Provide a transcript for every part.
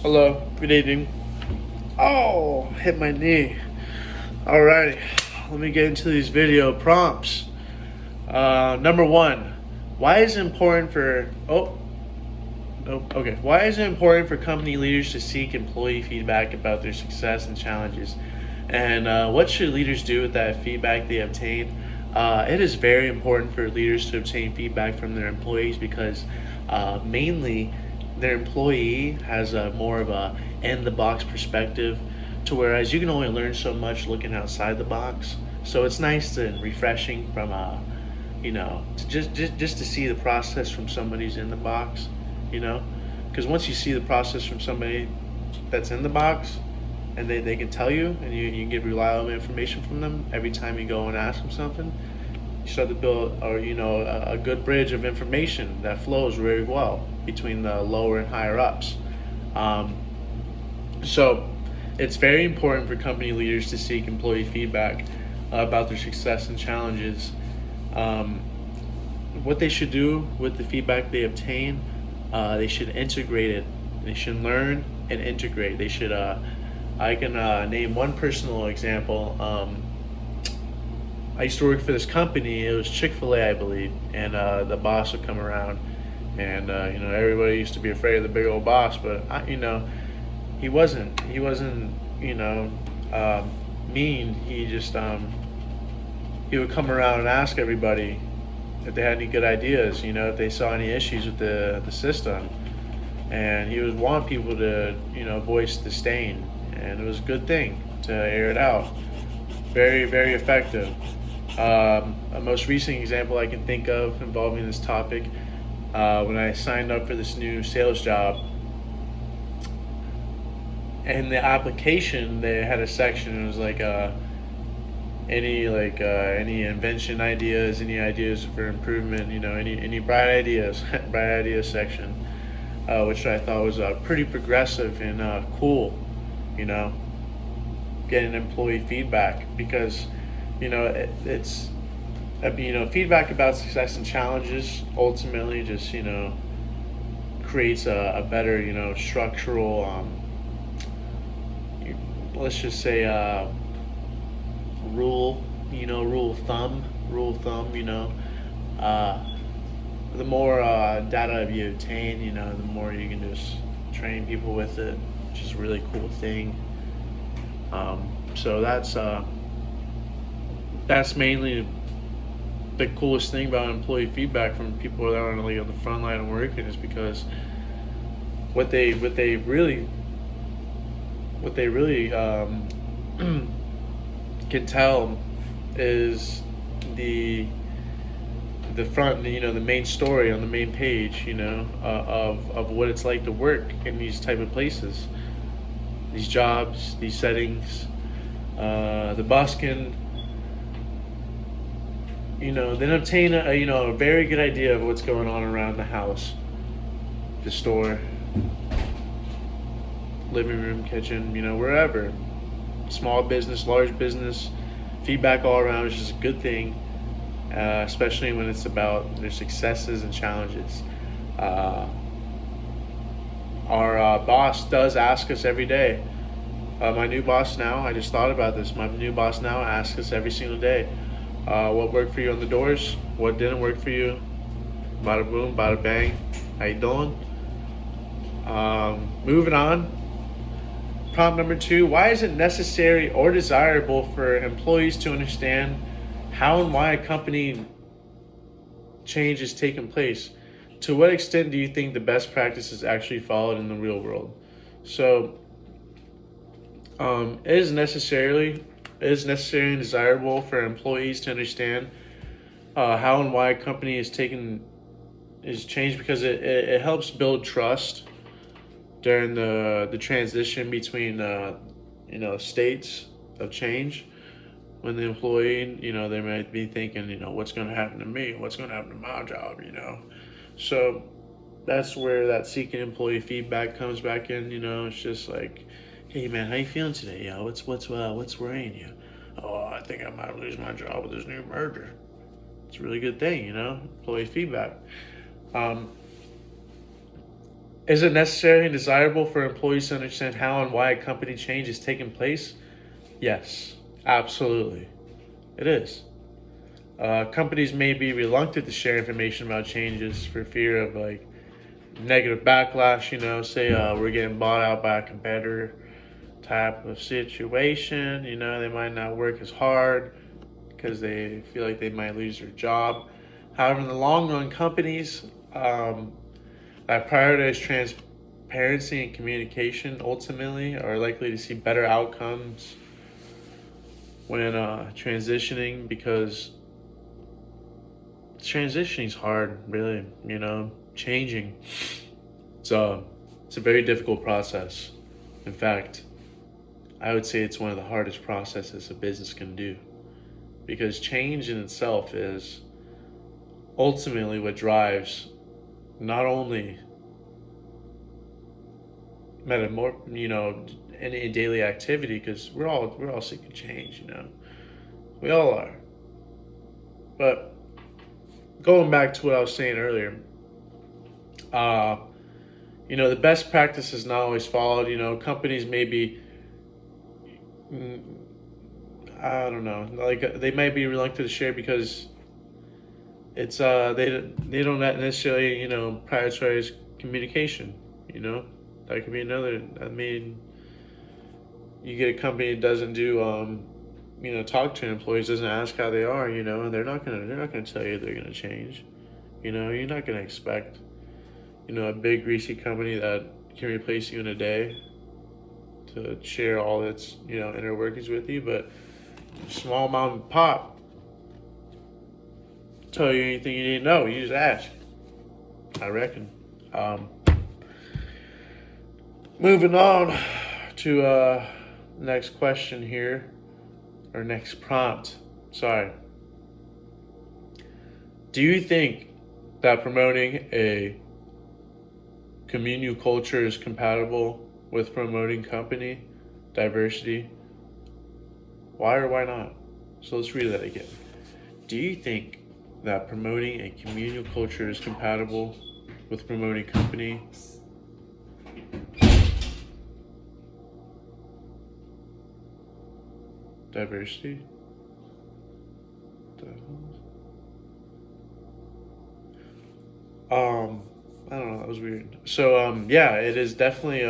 Hello, good evening. Oh, hit my knee. Alrighty, let me get into these video prompts. Number one, why is it important for Why is it important for company leaders to seek employee feedback about their success and challenges? And what should leaders do with that feedback they obtain? It is very important for leaders to obtain feedback from their employees because mainly their employee has a more of a in the box perspective, to whereas you can only learn so much looking outside the box. So it's nice and refreshing from to just to see the process from somebody who's in the box, you know, because once you see the process from somebody that's in the box, and they can tell you, and you get reliable information from them every time you go and ask them something, you start to build, or a good bridge of information that flows very well between the lower and higher ups. um, so it's very important for company leaders to seek employee feedback about their success and challenges. um, what they should do with the feedback they obtain, they should integrate it. They should learn and integrate. They should. I can name one personal example. I used to work for this company. It was Chick-fil-A, I believe, and the boss would come around, and everybody used to be afraid of the big old boss, but he wasn't. He wasn't. Mean. He just he would come around and ask everybody if they had any good ideas, if they saw any issues with the system. And he would want people to, voice disdain. And it was a good thing to air it out. Very, very effective. A most recent example I can think of involving this topic, when I signed up for this new sales job, in the application they had a section. It was like any invention ideas, any ideas for improvement, any bright ideas, bright ideas section, which I thought was pretty progressive and cool. You know, getting employee feedback because it's feedback about success and challenges ultimately just creates a better structural, let's just say, rule, rule of thumb, uh, the more data you obtain, the more you can just train people with it, which is a really cool thing. So that's mainly the coolest thing about employee feedback from people that are like on the front line of working, is because what they really can tell is the front, the main story on the main page, of what it's like to work in these type of places, these jobs, these settings. The boss can, then obtain a very good idea of what's going on around the house, the store, living room, kitchen, wherever. Small business, large business, feedback all around is just a good thing, especially when it's about their successes and challenges. Uh, our boss does ask us every day. My new boss now, I just thought about this. My new boss now asks us every single day, what worked for you on the doors? What didn't work for you? Bada boom, bada bang. How you doing? Moving on. Prompt number two, why is it necessary or desirable for employees to understand how and why a company change is taking place? To what extent do you think the best practice is actually followed in the real world? So, it is necessary and desirable for employees to understand how and why a company is changed, because it helps build trust during the transition between states of change. When the employee, they might be thinking, what's going to happen to me? What's going to happen to my job? So that's where that seeking employee feedback comes back in. It's just like, hey man, how you feeling today? What's worrying you? Oh, I think I might lose my job with this new merger. It's a really good thing, employee feedback. Um, Is it necessary and desirable for employees to understand how and why a company change is taking place? Yes, absolutely. It is. Companies may be reluctant to share information about changes for fear of like negative backlash. Say we're getting bought out by a competitor type of situation. They might not work as hard because they feel like they might lose their job. However, in the long run, companies that prioritize transparency and communication ultimately are likely to see better outcomes when transitioning, because transitioning is hard, really. Changing. It's a very difficult process. In fact, I would say it's one of the hardest processes a business can do, because change in itself is ultimately what drives not only any daily activity, because we're all seeking change. We all are. But going back to what I was saying earlier, uh, the best practice is not always followed. Companies may be, mm, I don't know, like they might be reluctant to share because it's they don't necessarily prioritize communication. That could be another. I mean, you get a company that doesn't do talk to employees, doesn't ask how they are, and they're not gonna tell you they're gonna change. You're not gonna expect a big greasy company that can replace you in a day to share all its inner workings with you. But small mom and pop tell you anything you need to know. You just ask, I reckon. um, Moving on to next question here, or next prompt, sorry. Do you think that promoting a communal culture is compatible with promoting company diversity? Why or why not? So let's read that again. Do you think that promoting a communal culture is compatible with promoting company diversity? Um, I don't know. That was weird. So, yeah, it is definitely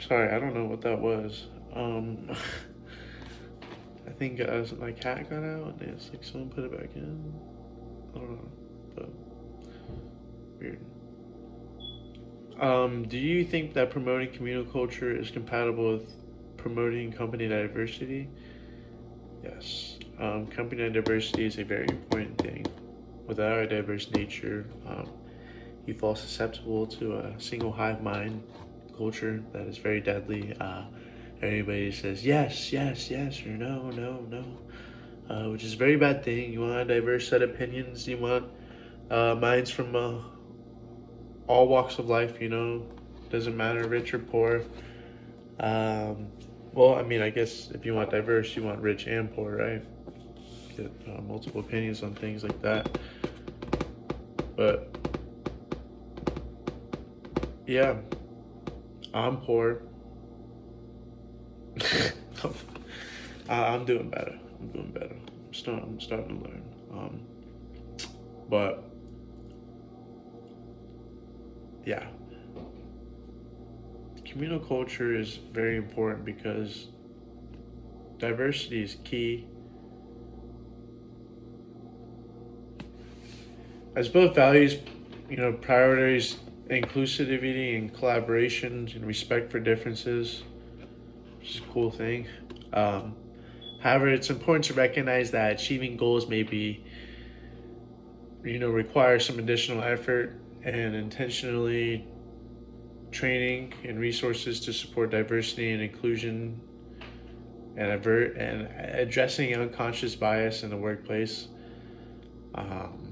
sorry, I don't know what that was. I think my cat got out, and it's like someone put it back in. I don't know, but weird. Do you think that promoting communal culture is compatible with promoting company diversity? Yes. Company diversity is a very important thing. Without a diverse nature, you fall susceptible to a single hive mind culture that is very deadly. Everybody says yes, yes, yes, or no, no, no, which is a very bad thing. You want a diverse set of opinions. You want minds from all walks of life. Doesn't matter rich or poor. Um, well, I mean, I guess if you want diverse, you want rich and poor, right? Get multiple opinions on things like that. But yeah, I'm poor. I'm doing better. I'm doing better. I'm starting to learn. But yeah, communal culture is very important because diversity is key. As both values, priorities inclusivity and collaboration and respect for differences, which is a cool thing. Um, However, it's important to recognize that achieving goals may be, require some additional effort and intentionally training and resources to support diversity and inclusion and avert and addressing unconscious bias in the workplace. Um,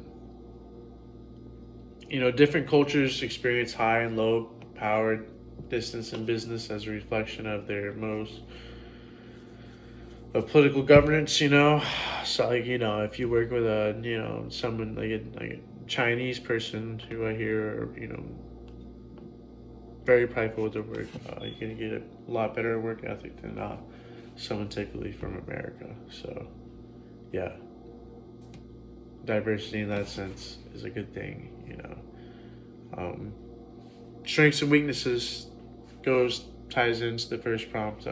Different cultures experience high and low power distance in business as a reflection of their most But political governance, so like if you work with a someone like a Chinese person who I hear very prideful with their work, you're gonna get a lot better work ethic than someone typically from America. So yeah, diversity in that sense is a good thing. Strengths and weaknesses ties into the first prompt.